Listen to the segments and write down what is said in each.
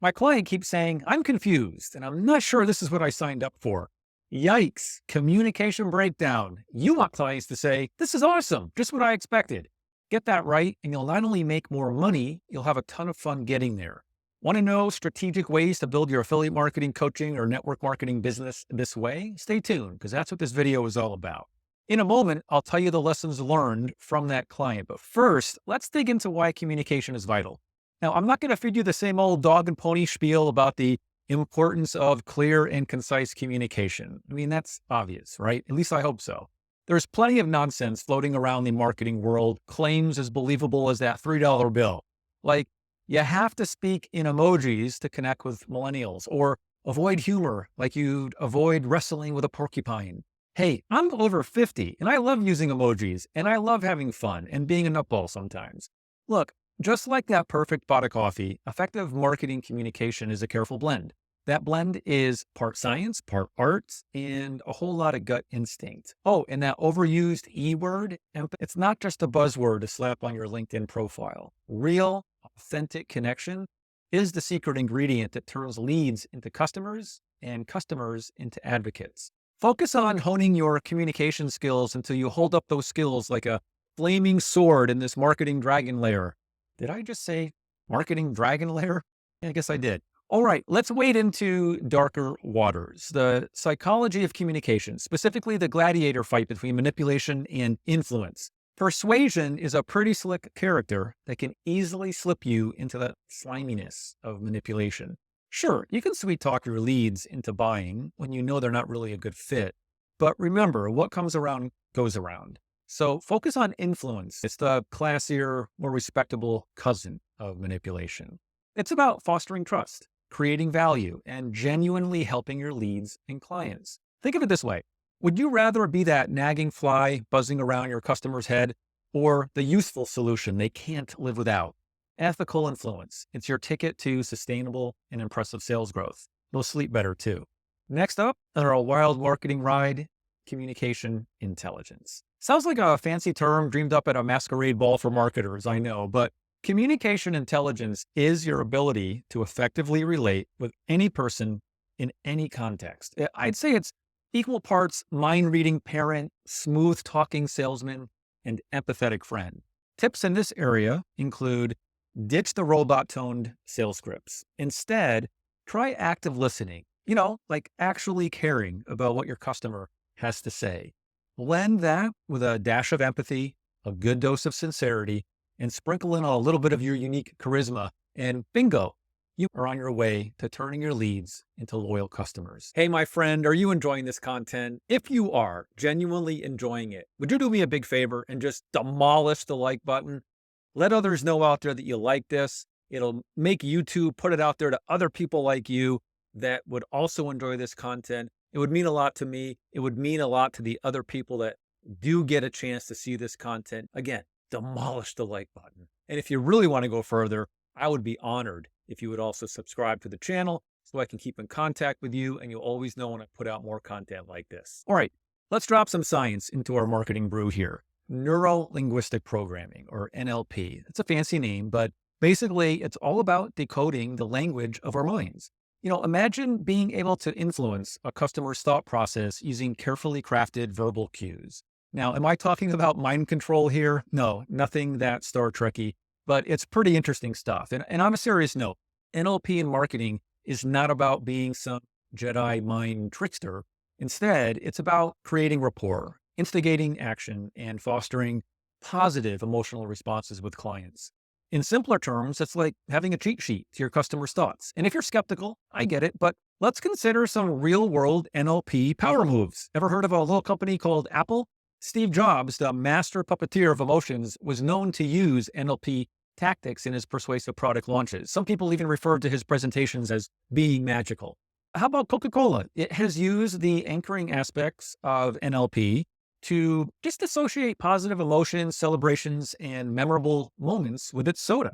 My client keeps saying, I'm confused and I'm not sure this is what I signed up for. Yikes, communication breakdown. You want clients to say, this is awesome, just what I expected. Get that right, and you'll not only make more money, you'll have a ton of fun getting there. Want to know strategic ways to build your affiliate marketing, coaching, or network marketing business this way? Stay tuned, because that's what this video is all about. In a moment, I'll tell you the lessons learned from that client. But first, let's dig into why communication is vital. Now, I'm not going to feed you the same old dog and pony spiel about the importance of clear and concise communication. I mean, that's obvious, right? At least I hope so. There's plenty of nonsense floating around the marketing world, claims as believable as that $3 bill. Like, you have to speak in emojis to connect with millennials, or avoid humor like you'd avoid wrestling with a porcupine. Hey, I'm over 50 and I love using emojis and I love having fun and being a nutball sometimes. Look, just like that perfect pot of coffee, effective marketing communication is a careful blend. That blend is part science, part art, and a whole lot of gut instinct. Oh, and that overused E word, it's not just a buzzword to slap on your LinkedIn profile. Real, authentic connection is the secret ingredient that turns leads into customers and customers into advocates. Focus on honing your communication skills until you hold up those skills like a flaming sword in this marketing dragon lair. Did I just say marketing dragon lair? Yeah, I guess I did. All right, let's wade into darker waters. The psychology of communication, specifically the gladiator fight between manipulation and influence. Persuasion is a pretty slick character that can easily slip you into the sliminess of manipulation. Sure, you can sweet talk your leads into buying when you know they're not really a good fit. But remember, what comes around goes around. So focus on influence. It's the classier, more respectable cousin of manipulation. It's about fostering trust, creating value, and genuinely helping your leads and clients. Think of it this way. Would you rather be that nagging fly buzzing around your customer's head, or the useful solution they can't live without? Ethical influence. It's your ticket to sustainable and impressive sales growth. You'll sleep better too. Next up, on our wild marketing ride, communication intelligence. Sounds like a fancy term dreamed up at a masquerade ball for marketers, I know, but communication intelligence is your ability to effectively relate with any person in any context. I'd say it's equal parts mind-reading parent, smooth-talking salesman, and empathetic friend. Tips in this area include ditch the robot-toned sales scripts. Instead, try active listening, like actually caring about what your customer has to say. Blend that with a dash of empathy, a good dose of sincerity, and sprinkle in a little bit of your unique charisma, and bingo, you are on your way to turning your leads into loyal customers. Hey, my friend, are you enjoying this content? If you are genuinely enjoying it, would you do me a big favor and just demolish the like button? Let others know out there that you like this. It'll make YouTube put it out there to other people like you that would also enjoy this content. It would mean a lot to me. It would mean a lot to the other people that do get a chance to see this content. Again, demolish the like button. And if you really want to go further, I would be honored if you would also subscribe to the channel so I can keep in contact with you and you'll always know when I put out more content like this. All right, let's drop some science into our marketing brew here. Neuro-linguistic programming, or NLP. It's a fancy name, but basically it's all about decoding the language of our minds. Imagine being able to influence a customer's thought process using carefully crafted verbal cues. Now, am I talking about mind control here? No, nothing that Star Trekky, but it's pretty interesting stuff. And on a serious note, NLP in marketing is not about being some Jedi mind trickster. Instead, it's about creating rapport, instigating action, and fostering positive emotional responses with clients. In simpler terms, it's like having a cheat sheet to your customer's thoughts. And if you're skeptical, I get it, but let's consider some real world NLP power moves. Ever heard of a little company called Apple? Steve Jobs, the master puppeteer of emotions, was known to use NLP tactics in his persuasive product launches. Some people even referred to his presentations as being magical. How about Coca-Cola? It has used the anchoring aspects of NLP to just associate positive emotions, celebrations, and memorable moments with its soda.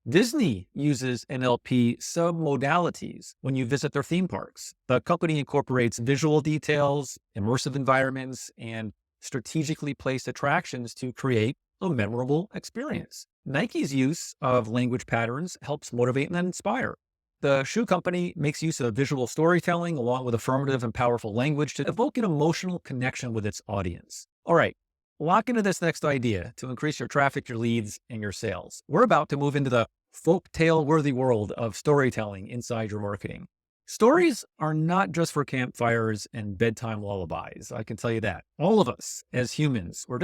Disney uses NLP submodalities when you visit their theme parks. The company incorporates visual details, immersive environments, and strategically placed attractions to create a memorable experience. Nike's use of language patterns helps motivate and inspire. The shoe company makes use of visual storytelling along with affirmative and powerful language to evoke an emotional connection with its audience. All right, lock into this next idea to increase your traffic, your leads, and your sales. We're about to move into the folk tale worthy world of storytelling inside your marketing. Stories are not just for campfires and bedtime lullabies. I can tell you that. All of us as humans, we're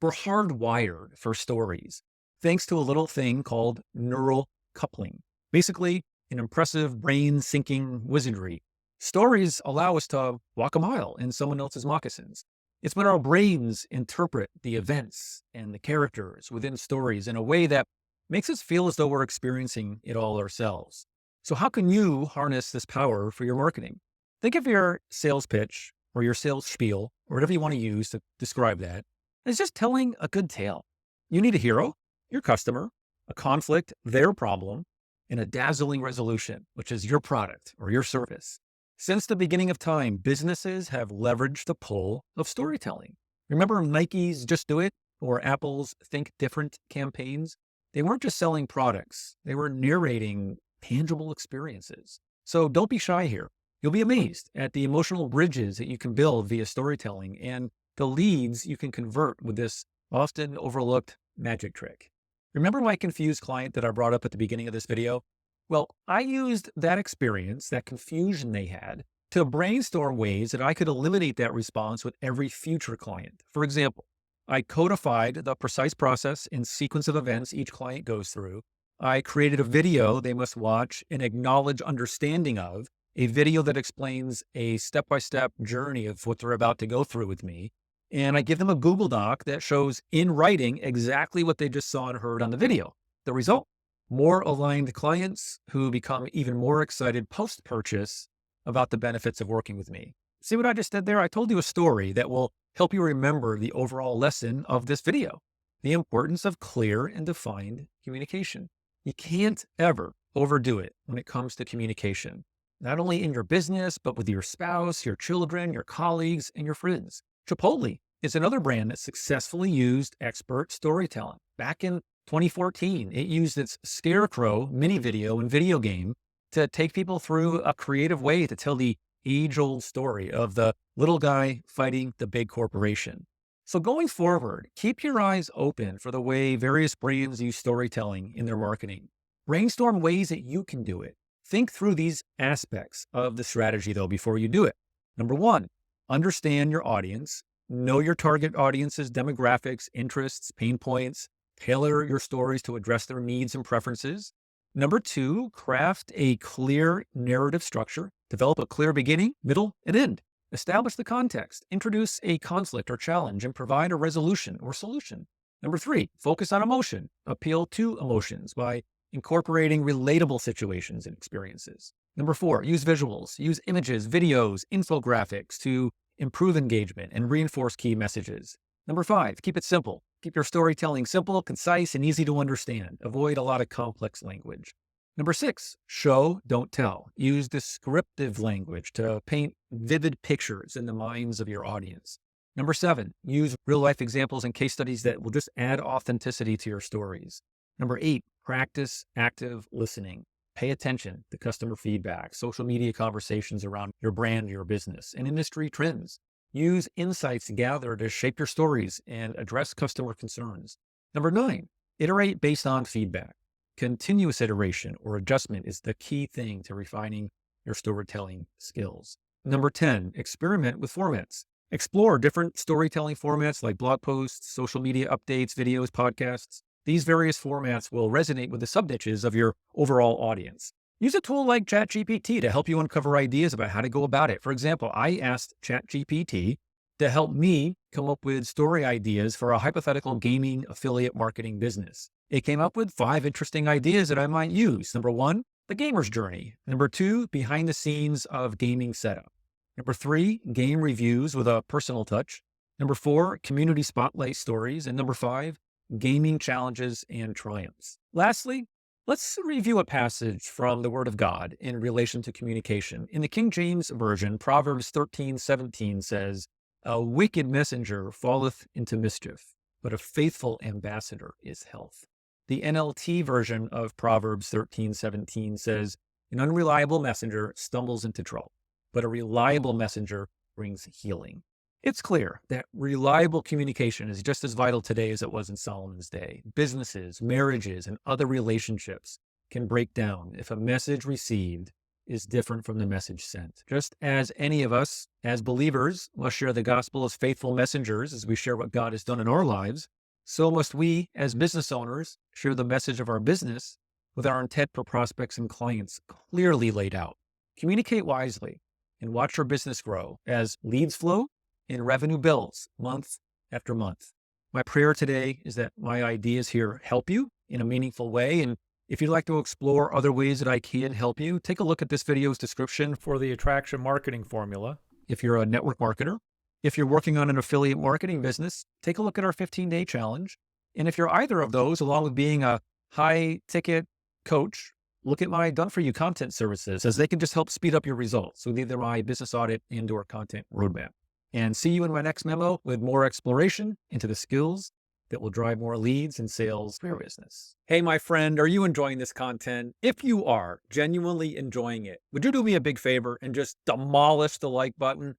hardwired for stories, thanks to a little thing called neural coupling. Basically, an impressive brain syncing wizardry. Stories allow us to walk a mile in someone else's moccasins. It's when our brains interpret the events and the characters within stories in a way that makes us feel as though we're experiencing it all ourselves. So how can you harness this power for your marketing? Think of your sales pitch or your sales spiel, or whatever you want to use to describe that, as just telling a good tale. You need a hero, your customer, a conflict, their problem, and a dazzling resolution, which is your product or your service. Since the beginning of time, businesses have leveraged the pull of storytelling. Remember Nike's Just Do It or Apple's Think Different campaigns? They weren't just selling products. They were narrating tangible experiences. So don't be shy here. You'll be amazed at the emotional bridges that you can build via storytelling and the leads you can convert with this often overlooked magic trick. Remember my confused client that I brought up at the beginning of this video? Well, I used that experience, that confusion they had, to brainstorm ways that I could eliminate that response with every future client. For example, I codified the precise process and sequence of events each client goes through. I created a video they must watch and acknowledge understanding of, a video that explains a step-by-step journey of what they're about to go through with me. And I give them a Google Doc that shows in writing exactly what they just saw and heard on the video. The result? More aligned clients who become even more excited post-purchase about the benefits of working with me. See what I just did there? I told you a story that will help you remember the overall lesson of this video, the importance of clear and defined communication. You can't ever overdo it when it comes to communication, not only in your business, but with your spouse, your children, your colleagues, and your friends. Chipotle is another brand that successfully used expert storytelling. Back in 2014, it used its Scarecrow mini video and video game to take people through a creative way to tell the age-old story of the little guy fighting the big corporation. So going forward, keep your eyes open for the way various brands use storytelling in their marketing. Brainstorm ways that you can do it. Think through these aspects of the strategy, though, before you do it. Number one, understand your audience. Know your target audience's demographics, interests, pain points. Tailor your stories to address their needs and preferences. Number two, craft a clear narrative structure. Develop a clear beginning, middle, and end. Establish the context. Introduce a conflict or challenge and provide a resolution or solution. Number three, focus on emotion. Appeal to emotions by incorporating relatable situations and experiences. Number four, use visuals. Use images, videos, infographics to improve engagement and reinforce key messages. Number five, keep it simple. Keep your storytelling simple, concise, and easy to understand. Avoid a lot of complex language. Number six, show, don't tell. Use descriptive language to paint vivid pictures in the minds of your audience. Number seven, use real-life examples and case studies that will just add authenticity to your stories. Number eight, practice active listening. Pay attention to customer feedback, social media conversations around your brand, your business, and industry trends. Use insights gathered to shape your stories and address customer concerns. Number nine, iterate based on feedback. Continuous iteration or adjustment is the key thing to refining your storytelling skills. Number 10, experiment with formats. Explore different storytelling formats like blog posts, social media updates, videos, podcasts. These various formats will resonate with the sub-niches of your overall audience. Use a tool like ChatGPT to help you uncover ideas about how to go about it. For example, I asked ChatGPT to help me come up with story ideas for a hypothetical gaming affiliate marketing business. It came up with 5 interesting ideas that I might use. Number 1, the gamer's journey. Number 2, behind the scenes of gaming setup. Number 3, game reviews with a personal touch. Number 4, community spotlight stories. And number 5, gaming challenges and triumphs. Lastly, let's review a passage from the Word of God in relation to communication. In the King James Version, Proverbs 13:17 says, "A wicked messenger falleth into mischief, but a faithful ambassador is health." The NLT version of Proverbs 13:17 says, An unreliable messenger stumbles into trouble, but a reliable messenger brings healing. It's clear that reliable communication is just as vital today as it was in Solomon's day. Businesses, marriages, and other relationships can break down if a message received is different from the message sent. Just as any of us, as believers, must share the gospel as faithful messengers as we share what God has done in our lives, so must we, as business owners, share the message of our business with our intent for prospects and clients clearly laid out. Communicate wisely and watch your business grow as leads flow and revenue builds month after month. My prayer today is that my ideas here help you in a meaningful way. And if you'd like to explore other ways that I can help you, take a look at this video's description for the attraction marketing formula. If you're a network marketer, if you're working on an affiliate marketing business, take a look at our 15-day challenge. And if you're either of those, along with being a high ticket coach, look at my done for you content services, as they can just help speed up your results with either my business audit and or content roadmap. And see you in my next memo with more exploration into the skills that will drive more leads and sales for your business. Hey, my friend, are you enjoying this content? If you are genuinely enjoying it, would you do me a big favor and just demolish the like button?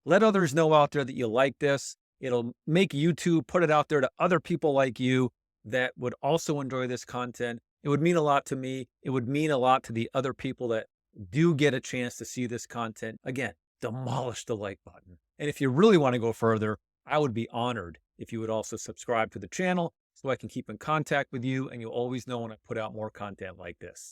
Let others know out there that you like this. It'll make YouTube put it out there to other people like you that would also enjoy this content. It would mean a lot to me. It would mean a lot to the other people that do get a chance to see this content. Again, demolish the like button. And if you really want to go further, I would be honored if you would also subscribe to the channel so I can keep in contact with you and you'll always know when I put out more content like this.